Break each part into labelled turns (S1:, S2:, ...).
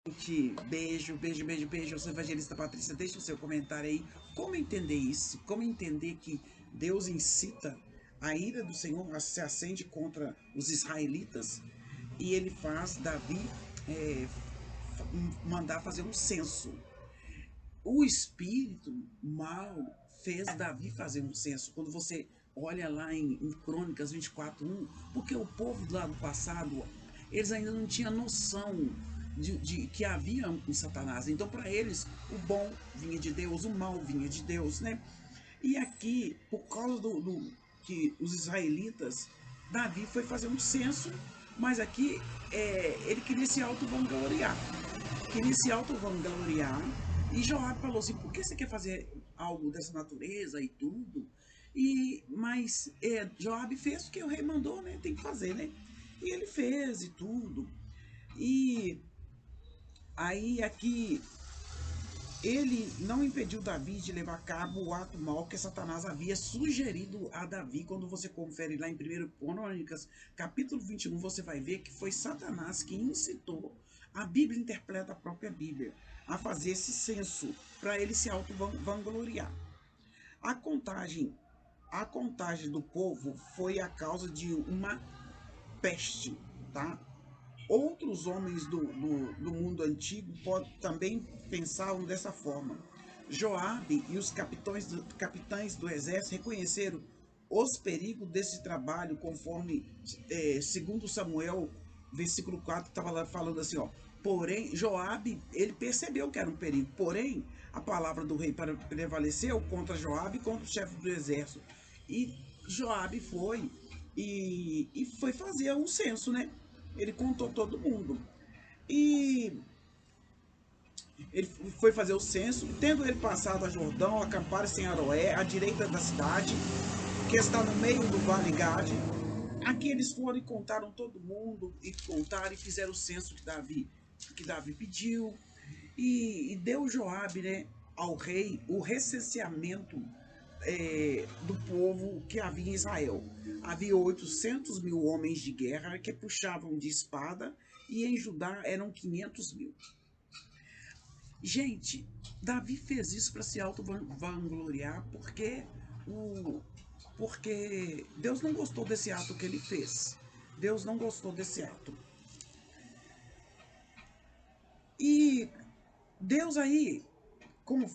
S1: Gente, beijo, beijo, beijo, beijo. Eu sou a Evangelista Patrícia. Deixa o seu comentário aí. Como entender isso? Como entender que Deus incita a ira do Senhor se acende contra os israelitas e ele faz Davi é, mandar fazer um censo. O espírito mal fez Davi fazer um censo. Quando você olha lá em Crônicas 24:1, porque o povo lá do passado, eles ainda não tinham noção de que havia um Satanás. Então, para eles, o bom vinha de Deus, o mal vinha de Deus, né? E aqui, por causa do que os israelitas, Davi foi fazer um censo, mas aqui ele queria se auto-vangloriar. Queria se auto-vangloriar. E Joabe falou assim: por que você quer fazer algo dessa natureza e tudo? Mas Joabe fez o que o rei mandou, né? Tem que fazer, né? E ele fez e tudo. E aí aqui ele não impediu Davi de levar a cabo o ato mau que Satanás havia sugerido a Davi. Quando você confere lá em 1 Crônicas, capítulo 21, você vai ver que foi Satanás que incitou. A Bíblia interpreta a própria Bíblia a fazer esse censo para ele se auto-vangloriar. A contagem, a contagem do povo foi a causa de uma peste, tá? Outros homens do mundo antigo também pensavam dessa forma. Joabe e os capitães do exército reconheceram os perigos desse trabalho, conforme segundo Samuel, versículo 4, estava lá falando assim, ó. Porém, Joabe, ele percebeu que era um perigo. Porém, a palavra do rei prevaleceu contra Joabe e contra o chefe do exército. E Joabe foi e foi fazer um censo, né? Ele contou todo mundo. E ele foi fazer o censo, tendo ele passado a Jordão, acamparam-se em Aroé, à direita da cidade, que está no meio do vale Gade. Aqui eles foram e contaram todo mundo, e contaram e fizeram o censo que Davi pediu. E deu Joabe, né, ao rei o recenseamento do povo que havia em Israel. Havia 800 mil homens de guerra que puxavam de espada, e em Judá eram 500 mil. Gente, Davi fez isso para se auto-vangloriar porque Deus não gostou desse ato que ele fez. Deus não gostou desse ato. E Deus aí, como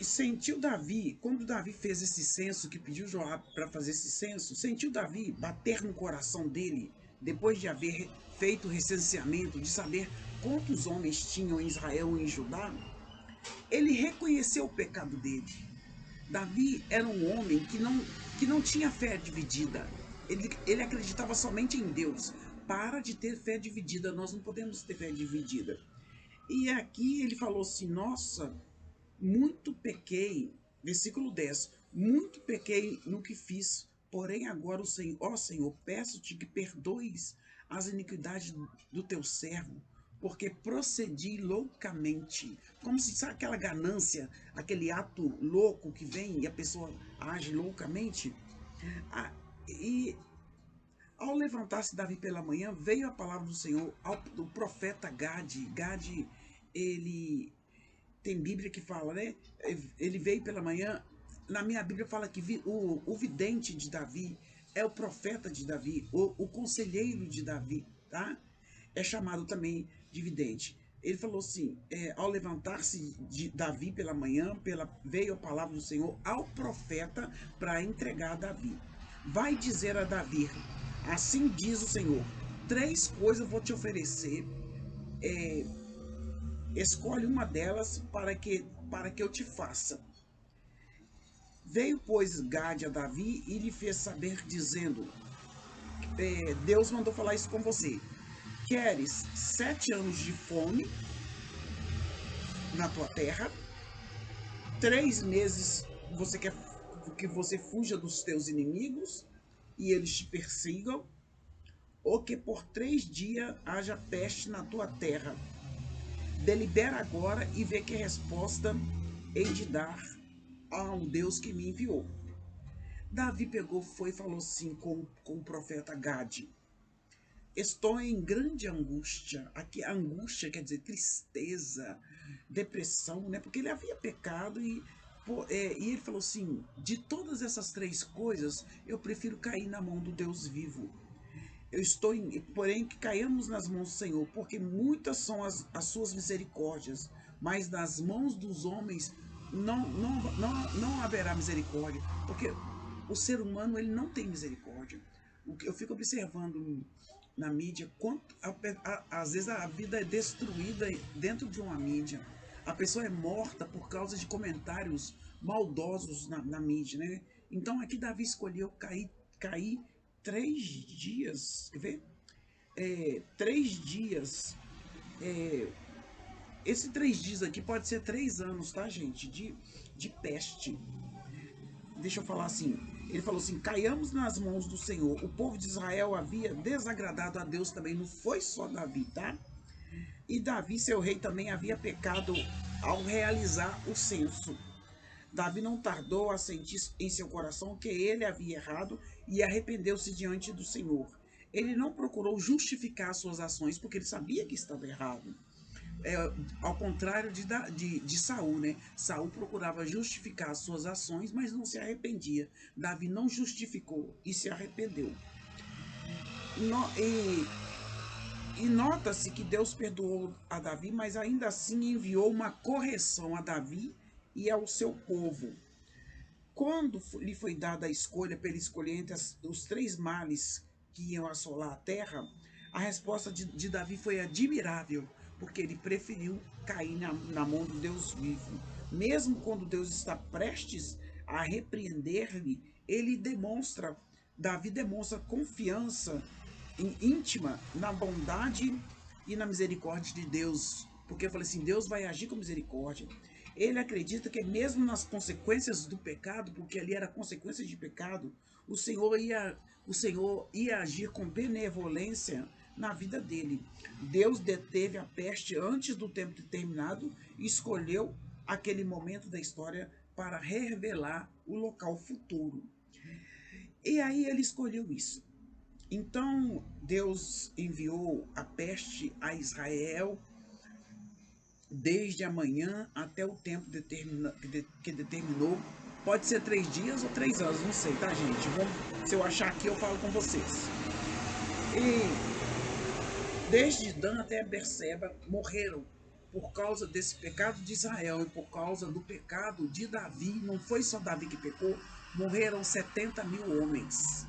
S1: sentiu Davi, quando Davi fez esse censo, que pediu Joabe para fazer esse censo, sentiu Davi bater no coração dele, depois de haver feito o recenseamento, de saber quantos homens tinham em Israel e em Judá, ele reconheceu o pecado dele. Davi era um homem que não tinha fé dividida. Ele acreditava somente em Deus. Para de ter fé dividida, nós não podemos ter fé dividida. E aqui ele falou assim: nossa, muito pequei, versículo 10, muito pequei no que fiz, porém agora o Senhor, ó Senhor, peço-te que perdoes as iniquidades do teu servo, porque procedi loucamente. Como se, sabe aquela ganância, aquele ato louco que vem e a pessoa age loucamente? Ah, e ao levantar-se Davi pela manhã, veio a palavra do Senhor do profeta Gade. Gade, ele tem Bíblia que fala, né? Ele veio pela manhã. Na minha Bíblia fala que o vidente de Davi é o profeta de Davi, o conselheiro de Davi, tá? É chamado também de vidente. Ele falou assim: ao levantar-se de Davi pela manhã, veio a palavra do Senhor ao profeta para entregar a Davi. Vai dizer a Davi: assim diz o Senhor, três coisas eu vou te oferecer. Escolhe uma delas para que eu te faça. Veio, pois, Gade a Davi e lhe fez saber, dizendo: Deus mandou falar isso com você. Queres 7 anos de fome na tua terra? 3 meses você quer que você fuja dos teus inimigos e eles te persigam? Ou que por 3 dias haja peste na tua terra? Delibera agora e vê que resposta hei de dar ao Deus que me enviou. Davi pegou, foi e falou assim com o profeta Gade: estou em grande angústia. Aqui, angústia quer dizer tristeza, depressão, né? Porque ele havia pecado e ele falou assim: de todas essas três coisas, eu prefiro cair na mão do Deus vivo. Eu estou porém que caiamos nas mãos do Senhor, porque muitas são as suas misericórdias, mas nas mãos dos homens não haverá misericórdia, porque o ser humano ele não tem misericórdia. Eu fico observando na mídia quanto às vezes a vida é destruída dentro de uma mídia. A pessoa é morta por causa de comentários maldosos na mídia, né? Então aqui Davi escolheu cair 3 dias, quer ver? 3 dias. É, esse 3 dias aqui pode ser 3 anos, tá, gente? De peste. Deixa eu falar assim. Ele falou assim: caiamos nas mãos do Senhor. O povo de Israel havia desagradado a Deus também. Não foi só Davi, tá? E Davi, seu rei, também havia pecado ao realizar o censo. Davi não tardou a sentir em seu coração que ele havia errado e arrependeu-se diante do Senhor. Ele não procurou justificar suas ações porque ele sabia que estava errado. É, ao contrário de Saul, né? Saul procurava justificar suas ações, mas não se arrependia. Davi não justificou e se arrependeu. No, e nota-se que Deus perdoou a Davi, mas ainda assim enviou uma correção a Davi e ao seu povo. Quando lhe foi dada a escolha para ele escolher entre os três males que iam assolar a terra, a resposta de Davi foi admirável, porque ele preferiu cair na mão do Deus vivo. Mesmo quando Deus está prestes a repreender-lhe, Davi demonstra confiança íntima na bondade e na misericórdia de Deus. Porque eu falei assim, Deus vai agir com misericórdia. Ele acredita que mesmo nas consequências do pecado, porque ali era consequência de pecado, o Senhor ia agir com benevolência na vida dele. Deus deteve a peste antes do tempo determinado e escolheu aquele momento da história para revelar o local futuro. E aí ele escolheu isso. Então Deus enviou a peste a Israel desde amanhã até o tempo que determinou. Pode ser 3 dias ou 3 anos, não sei, tá, gente? Se eu achar aqui, eu falo com vocês. E desde Dan até Berseba morreram por causa desse pecado de Israel e por causa do pecado de Davi. Não foi só Davi que pecou, morreram 70.000 homens.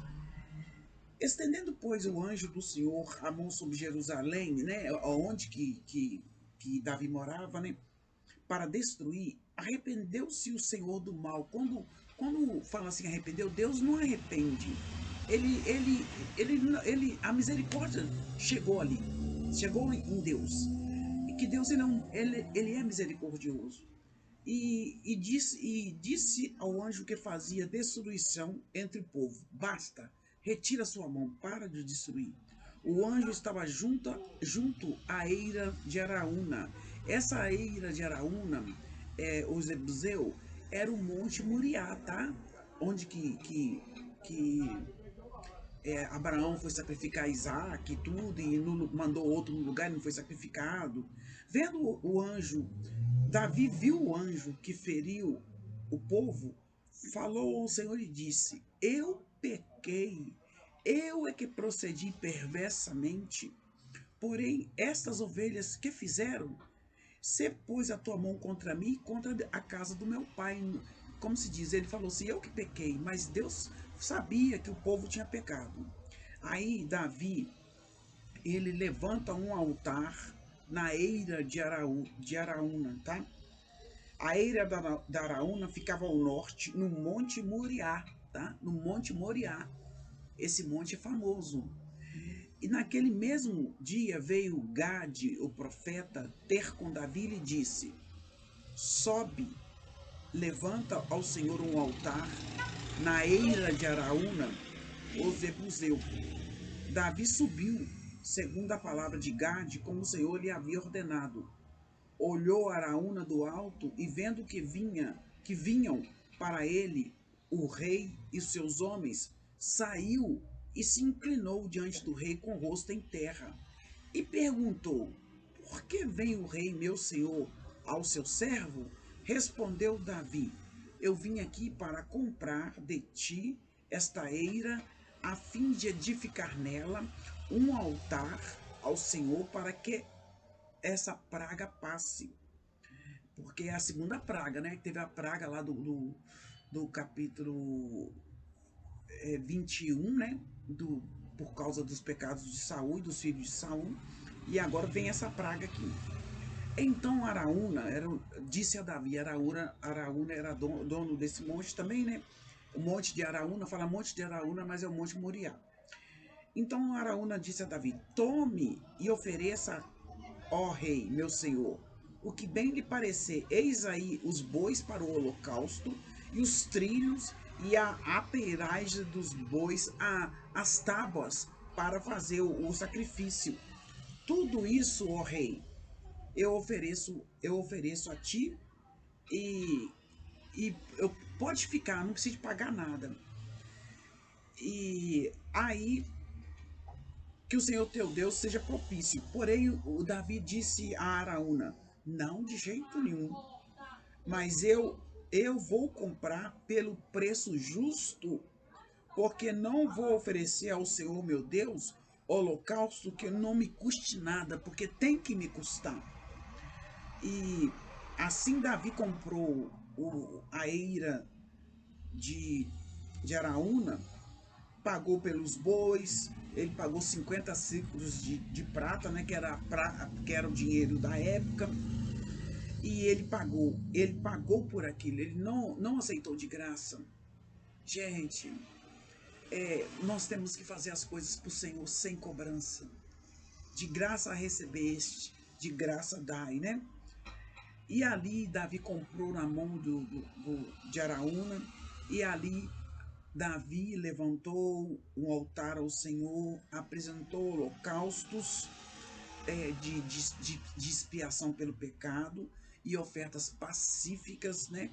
S1: Estendendo, pois, o anjo do Senhor a mão sobre Jerusalém, né, onde que Davi morava, né, para destruir, arrependeu-se o Senhor do mal. Quando fala assim, arrependeu, Deus não arrepende. A misericórdia chegou ali, chegou em Deus. E que Deus ele é misericordioso. E disse ao anjo que fazia destruição entre o povo: basta, retira sua mão, para de destruir. O anjo estava junto à eira de Araúna. Essa eira de Araúna, o Zebuseu, era o Monte Moriá, tá? Onde Abraão foi sacrificar Isaac e tudo, e mandou outro no lugar e não foi sacrificado. Vendo o anjo, Davi viu o anjo que feriu o povo, falou ao Senhor e disse: eu pequei, eu é que procedi perversamente. Porém, estas ovelhas que fizeram? Você pôs a tua mão contra mim e contra a casa do meu pai. Como se diz, ele falou assim, eu que pequei, mas Deus sabia que o povo tinha pecado. Aí Davi, ele levanta um altar na eira de Araúna, tá? A eira da Araúna ficava ao norte, no Monte Moriá, tá? No Monte Moriá. Esse monte é famoso. E naquele mesmo dia veio Gade, o profeta, ter com Davi e lhe disse: sobe, levanta ao Senhor um altar na eira de Araúna, o Zebuseu. Davi subiu, segundo a palavra de Gade, como o Senhor lhe havia ordenado. Olhou Araúna do alto e vendo que vinham para ele o rei e seus homens, saiu e se inclinou diante do rei com o rosto em terra e perguntou: Por que vem o rei, meu senhor, ao seu servo? Respondeu Davi: Eu vim aqui para comprar de ti esta eira, a fim de edificar nela um altar ao Senhor para que essa praga passe. Porque é a segunda praga, né? Teve a praga lá do capítulo 21, né? Por causa dos pecados de Saul e dos filhos de Saul. E agora vem essa praga aqui. Então Araúna disse a Davi, Araúna era dono desse monte também, né? O monte de Araúna, fala monte de Araúna, mas é o monte Moriá. Então Araúna disse a Davi: Tome e ofereça, ó rei, meu senhor, o que bem lhe parecer. Eis aí os bois para o holocausto, e os trilhos, e a apeiragem dos bois, as tábuas para fazer o sacrifício. Tudo isso, ó rei, eu ofereço a ti, e, pode ficar, não precisa de pagar nada. E aí que o Senhor teu Deus seja propício. Porém, o Davi disse a Araúna: Não, de jeito nenhum. Mas eu vou comprar pelo preço justo, porque não vou oferecer ao Senhor meu Deus holocausto que não me custe nada, porque tem que me custar. E assim Davi comprou a eira de Araúna, pagou pelos bois, ele pagou 50 ciclos de prata, né, que era o dinheiro da época, e ele pagou por aquilo, ele não aceitou de graça. Gente, nós temos que fazer as coisas para o Senhor sem cobrança. De graça recebeste, de graça dai, né? E ali Davi comprou na mão de Araúna, e ali Davi levantou um altar ao Senhor, apresentou holocaustos de expiação pelo pecado e ofertas pacíficas, né?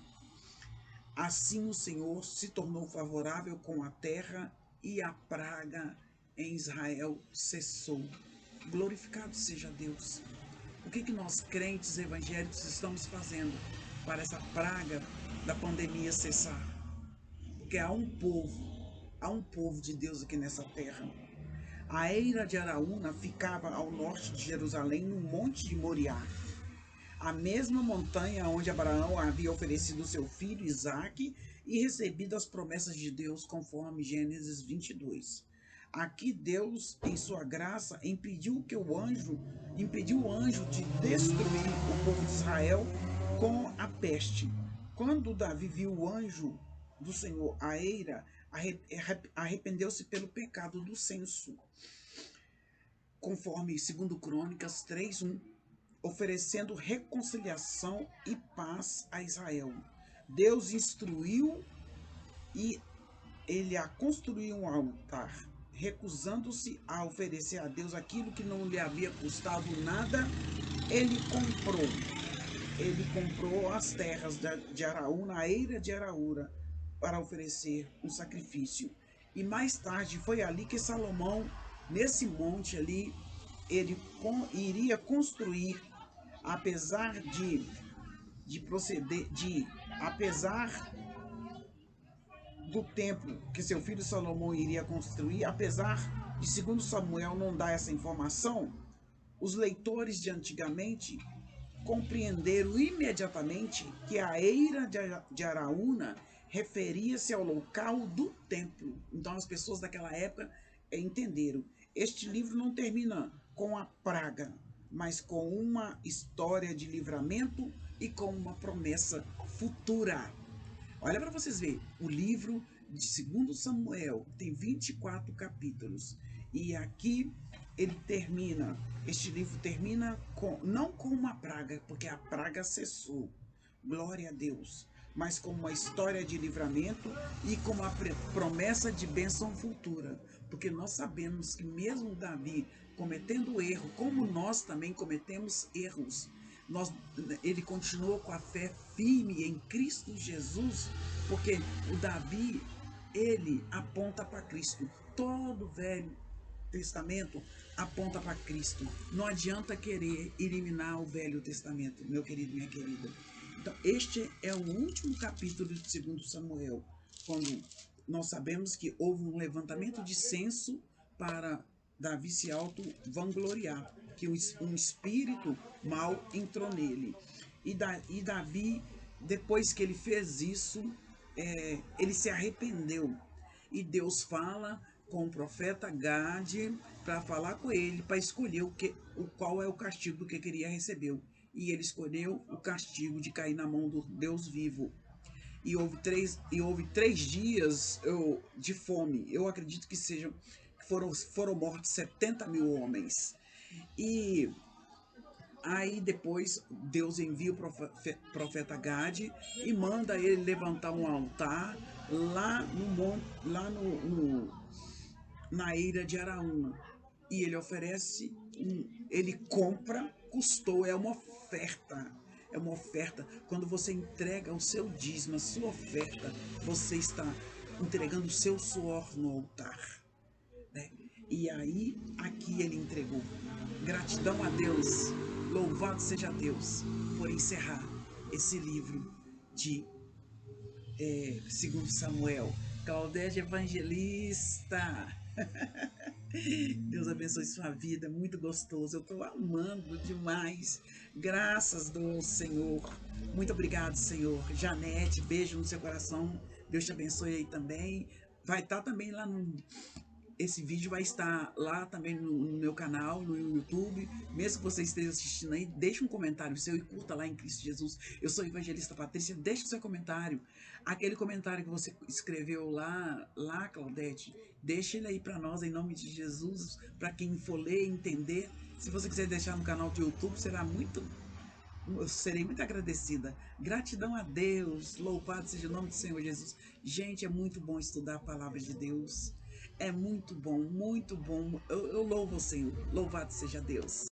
S1: Assim o Senhor se tornou favorável com a terra, e a praga em Israel cessou. Glorificado seja Deus. O que nós crentes evangélicos estamos fazendo para essa praga da pandemia cessar? Porque há um povo de Deus aqui nessa terra. A eira de Araúna ficava ao norte de Jerusalém, no monte de Moriá, a mesma montanha onde Abraão havia oferecido seu filho Isaque e recebido as promessas de Deus, conforme Gênesis 22. Aqui Deus, em sua graça, impediu o anjo de destruir o povo de Israel com a peste. Quando Davi viu o anjo do Senhor, a eira, arrependeu-se pelo pecado do censo, conforme 2 Crônicas 3:1, oferecendo reconciliação e paz a Israel. Deus instruiu e ele a construir um altar, recusando-se a oferecer a Deus aquilo que não lhe havia custado nada. Ele comprou as terras de Araúna, a eira de Araúna, para oferecer um sacrifício. E mais tarde foi ali que Salomão, nesse monte ali, ele iria construir, apesar do templo que seu filho Salomão iria construir, apesar de, segundo Samuel, não dar essa informação, os leitores de antigamente compreenderam imediatamente que a eira de Araúna referia-se ao local do templo. Então as pessoas daquela época entenderam. Este livro não termina com a praga, mas com uma história de livramento e com uma promessa futura. Olha para vocês verem, o livro de 2 Samuel tem 24 capítulos. E aqui este livro termina não com uma praga, porque a praga cessou, glória a Deus, mas com uma história de livramento e com uma promessa de bênção futura. Porque nós sabemos que mesmo Davi cometendo erro, como nós também cometemos erros, ele continuou com a fé firme em Cristo Jesus, porque o Davi, ele aponta para Cristo. todo o Velho Testamento aponta para Cristo. Não adianta querer eliminar o Velho Testamento, meu querido, minha querida. Então, este é o último capítulo de 2 Samuel, quando nós sabemos que houve um levantamento de censo para Davi se auto-vangloriar, que um espírito mal entrou nele. E Davi, depois que ele fez isso, ele se arrependeu. E Deus fala com o profeta Gade para falar com ele, para escolher qual é o castigo que queria receber. E ele escolheu o castigo de cair na mão do Deus vivo. E houve três dias de fome. Eu acredito que foram mortos 70 mil homens. E aí depois Deus envia o profeta Gade e manda ele levantar um altar lá no monte, na ilha de Araúna. E ele oferece, ele compra, custou, é uma oferta. É uma oferta. Quando você entrega o seu dízimo, a sua oferta, você está entregando o seu suor no altar, né? E aí, aqui ele entregou. Gratidão a Deus, louvado seja Deus por encerrar esse livro de 2 Samuel. Claudete Evangelista, Deus abençoe sua vida, muito gostoso, eu estou amando demais, graças do Senhor, muito obrigado, Senhor. Janete, beijo no seu coração, Deus te abençoe aí também, vai estar também lá esse vídeo vai estar lá também no meu canal, no YouTube. Mesmo que você esteja assistindo aí, deixe um comentário seu e curta lá em Cristo Jesus. Eu sou a Evangelista Patrícia, deixe o seu comentário. Aquele comentário que você escreveu lá, Claudete, deixe ele aí para nós, em nome de Jesus, para quem for ler e entender. Se você quiser deixar no canal do YouTube, eu serei muito agradecida. Gratidão a Deus, louvado seja o nome do Senhor Jesus. Gente, é muito bom estudar a palavra de Deus. É muito bom, muito bom. Eu louvo o Senhor, louvado seja Deus.